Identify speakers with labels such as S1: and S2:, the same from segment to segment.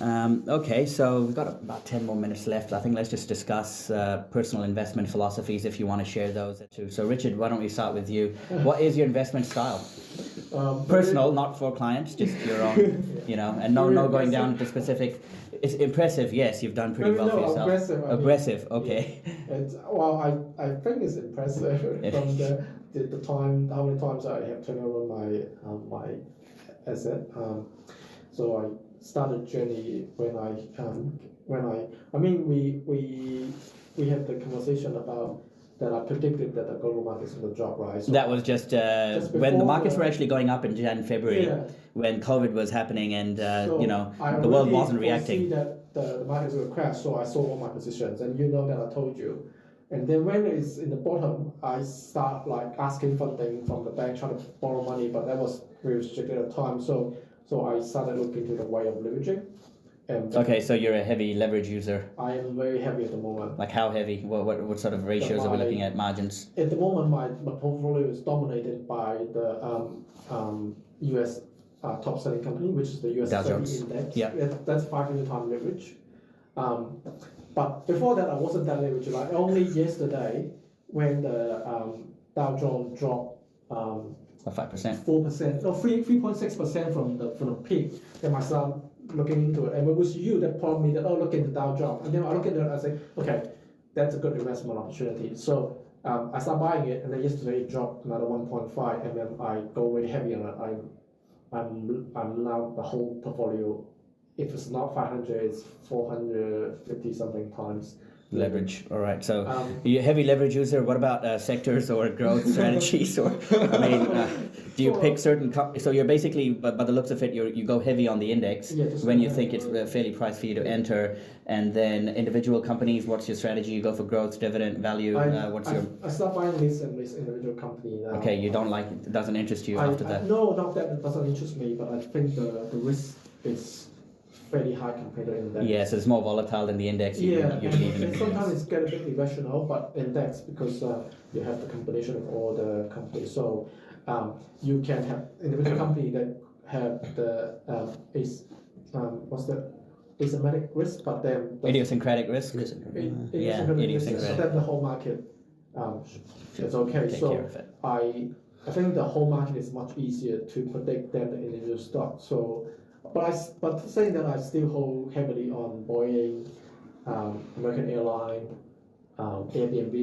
S1: Okay, so we've got about 10 more minutes left. I think let's just discuss personal investment philosophies if you want to share those too. So Richard, why don't we start with you? What is your investment style? Personal, not for clients, just your own, and no going down into specific. It's impressive, yes, you've done pretty well for yourself. Aggressive, okay.
S2: I think it's impressive from the time, how many times I have turned over my asset. So I started journey when we had the conversation about that I predicted that the global markets will drop, right? So
S1: that was just when the markets were actually going up in February, when COVID was happening, and the world wasn't reacting.
S2: I that the markets will crash, so I sold all my positions, and that I told you. And then when it's in the bottom, I start asking funding from the bank, trying to borrow money, but that was very restricted at the time. So I started looking to the way of leveraging.
S1: Okay, so you're a heavy leverage user.
S2: I am very heavy at the moment.
S1: Like how heavy? What sort of ratios are we looking at? Margins?
S2: At the moment, my portfolio is dominated by the US top selling company, which is the US
S1: Dow
S2: 30
S1: Jones.
S2: index.
S1: Yeah.
S2: That's 500 times leverage. But before that, I wasn't that leveraged. Like only yesterday, when the Dow Jones dropped
S1: 5%,
S2: 4%, no 3.6% from the peak, then I started looking into it. And it was you that prompted me that look at the Dow Jones, and then I look at it and I say, okay, that's a good investment opportunity. So I started buying it, and then yesterday it dropped another 1.5, and then I go very heavy on it. I'm now the whole portfolio. If it's not 500, it's 450 something times
S1: leverage. All right. So you're a heavy leverage user. What about sectors or growth strategies? Or do you pick certain? So you're basically, by the looks of it, you go heavy on the index when you think it's fairly priced for you to enter, and then individual companies. What's your strategy? You go for growth, dividend, value.
S2: I start buying this individual company now.
S1: Okay, you don't like it. Doesn't interest you after that.
S2: No, not that it doesn't interest me, but I think the risk is fairly high compared to index.
S1: Yeah, so it's more volatile than the index.
S2: And sometimes it's get a bit irrational, but index because you have the combination of all the companies. So you can have individual company that have the asymmetric risk, but then
S1: idiosyncratic risk.
S2: Idiosyncratic risk. So that the whole market is okay.
S1: Take
S2: so
S1: care of it.
S2: I think the whole market is much easier to predict than the individual stock. So. But saying that, I still hold heavily on Boeing, American Airlines, Airbnb.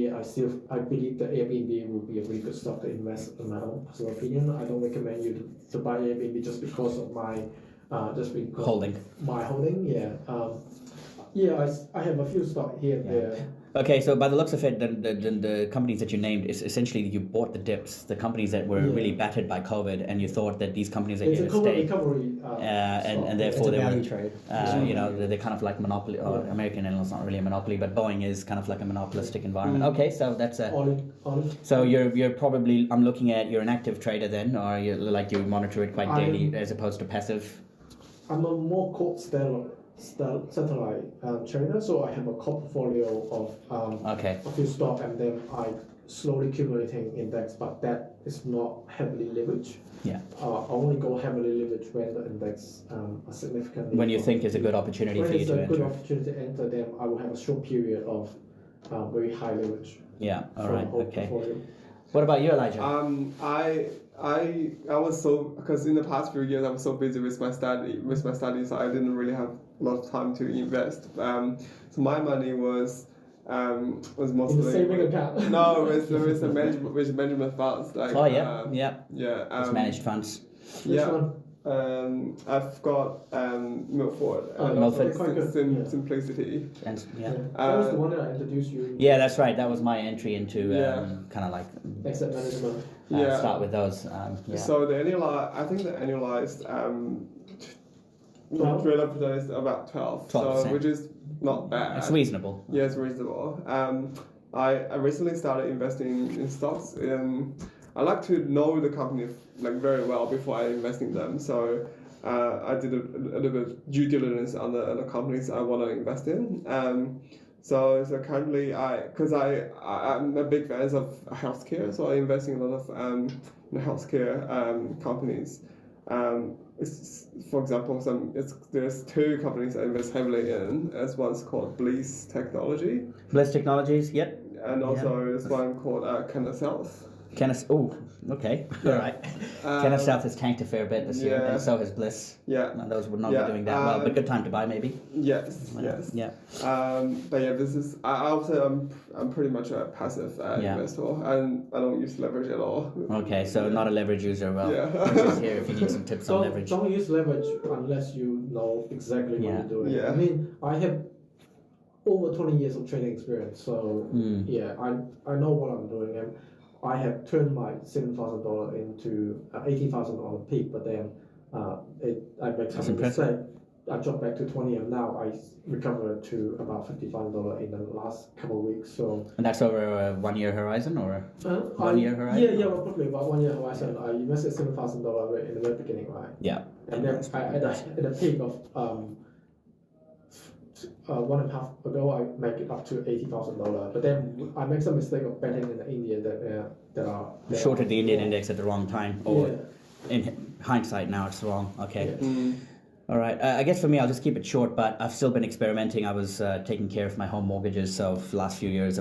S2: I believe that Airbnb will be a really good stock to invest. In my own personal opinion, I don't recommend you to buy Airbnb just because of my
S1: holding.
S2: My holding, I have a few stocks here and there.
S1: Okay, so by the looks of it, the companies that you named is essentially you bought the dips, the companies that were really battered by COVID, and you thought that these companies are here to stay.
S2: Recovery,
S1: and therefore
S3: it's a value trade.
S1: They're kind of like monopoly. Or American Airlines not really a monopoly, but Boeing is kind of like a monopolistic environment. Okay, so that's a. So you're probably you're an active trader then, or you monitor it quite daily as opposed to passive.
S2: I'm a more cold satellite trader, so I have a core portfolio of a few stocks, and then I slowly accumulating index, but that is not heavily leveraged.
S1: Yeah.
S2: I only go heavily leveraged when the index are significantly.
S1: When you think is a good opportunity for you to enter. When it's a good
S2: opportunity to enter, then I will have a short period of very high leverage.
S1: Yeah. All right. Okay.
S2: Portfolio.
S1: What about you, Elijah?
S4: I was because in the past few years I was so busy with my studies, so I didn't really have a lot of time to invest. So my money was mostly
S2: in the saving account.
S4: No, with management funds.
S1: It's managed funds.
S4: I've got Milford.
S1: Milford.
S4: Simplicity.
S1: And,
S2: that was the one that I introduced you.
S1: Yeah, that's right. That was my entry into kind of like
S2: asset management.
S1: Start with those.
S4: So the annualized rate of return is about 12%. So which is not bad.
S1: It's reasonable.
S4: Yeah, it's reasonable. I recently started investing in stocks. I like to know the company very well before I invest in them. So I did a little bit of due diligence on the companies I want to invest in. So currently I'm a big fan of healthcare, so I invest in a lot of healthcare companies. for example, there's two companies I invest heavily in. As one's called Bliss Technology,
S1: Bliss Technologies, yep.
S4: and also there's one called Canada South.
S1: Oh, okay, all right. Canada South has tanked a fair bit this year,
S4: yeah.
S1: and so has Bliss.
S4: Yeah.
S1: No, those would not be doing that well, but good time to buy maybe.
S4: Yes.
S1: Yeah.
S4: But yeah, this is. I would say I'm pretty much a passive investor, and I don't use leverage at all.
S1: Okay, so not a leverage user. Well, I'm just here if you need some tips on leverage.
S2: Don't use leverage unless you know exactly what you're doing.
S4: Yeah.
S2: I mean, I have over 20 years of trading experience, so yeah, I know what I'm doing, and I have turned my $7,000 into $18,000 peak, but then I make some mistake. I dropped back to 20, and now I recovered to about $55 in the last couple of weeks. So.
S1: And that's over a 1 year horizon, or 1 year horizon?
S2: Yeah, probably about 1 year horizon. I invested $7,000 in the very beginning, right?
S1: Yeah.
S2: And then at the peak of 1.5 ago, I make it up to $80,000. But then I make some mistake of betting in the Indian that are
S1: shorted the Indian index at the wrong time, or
S2: yeah.
S1: in hindsight now it's wrong. Okay.
S2: Yeah.
S1: All right. I guess for me, I'll just keep it short, but I've still been experimenting. I was taking care of my home mortgages, so for the last few years,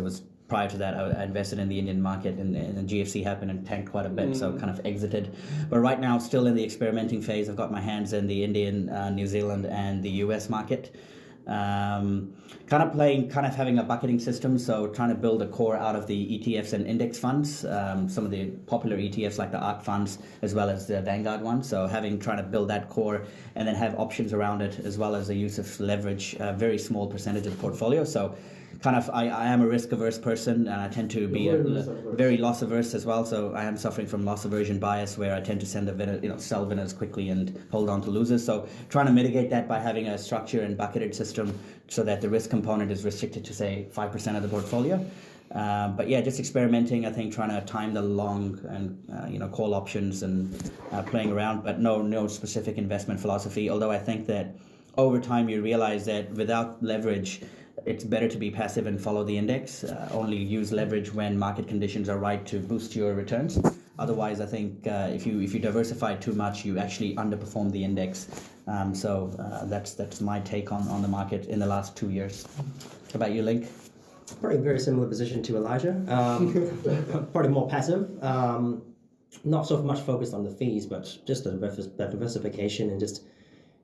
S1: prior to that, I invested in the Indian market, and the GFC happened and tanked quite a bit, so kind of exited. But right now, still in the experimenting phase. I've got my hands in the Indian, New Zealand, and the US market. Kind of having a bucketing system, so trying to build a core out of the ETFs and index funds, some of the popular ETFs like the ARK funds as well as the Vanguard one, so trying to build that core and then have options around it as well as the use of leverage, a very small percentage of the portfolio. So I am a risk averse person, and I tend to be very loss averse as well. So I am suffering from loss aversion bias, where I tend to sell winners quickly and hold on to losers. So trying to mitigate that by having a structure and bucketed system, so that the risk component is restricted to say 5% of the portfolio. But yeah, just experimenting. I think trying to time the long and call options and playing around, but no specific investment philosophy. Although I think that over time you realize that without leverage, it's better to be passive and follow the index. Only use leverage when market conditions are right to boost your returns. Otherwise, I think if you diversify too much, you actually underperform the index. So that's my take on the market in the last 2 years. How about you, Link?
S3: Probably a very similar position to Elijah. Probably more passive. Not so much focused on the fees, but just the diversification and just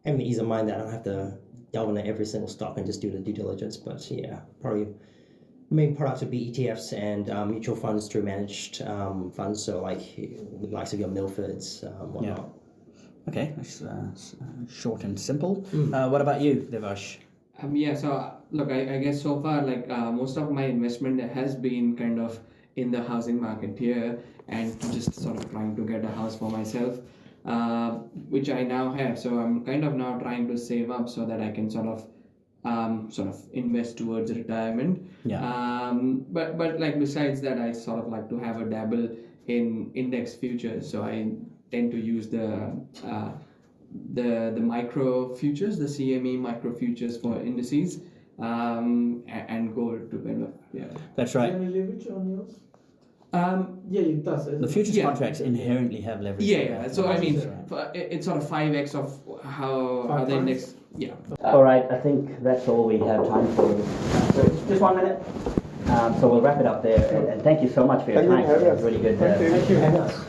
S3: having the ease of mind that I don't have to delve into every single stock and just do the due diligence. But yeah, probably main products would be ETFs and mutual funds through managed funds. So like the likes of your Milfords, whatnot.
S1: Yeah. Okay, that's short and simple. What about you, Devash?
S5: So look, I guess so far, most of my investment has been kind of in the housing market here, and just sort of trying to get a house for myself, which I now have. So I'm kind of now trying to save up so that I can sort of invest towards retirement.
S1: Yeah.
S5: But besides that, I sort of like to have a dabble in index futures. So I tend to use the micro futures, the CME micro futures for indices, and gold to kind of
S1: That's right.
S2: Do you have any leverage on yours? Yeah, it does.
S1: The futures contracts inherently have leverage.
S5: Yeah. So I mean, it's sort of 5x of how the index. Yeah.
S1: All right, I think that's all we have time for. So just 1 minute. So we'll wrap it up there. And thank you so much for your time. It was really good.
S4: Thank you.
S3: Thank you for having us.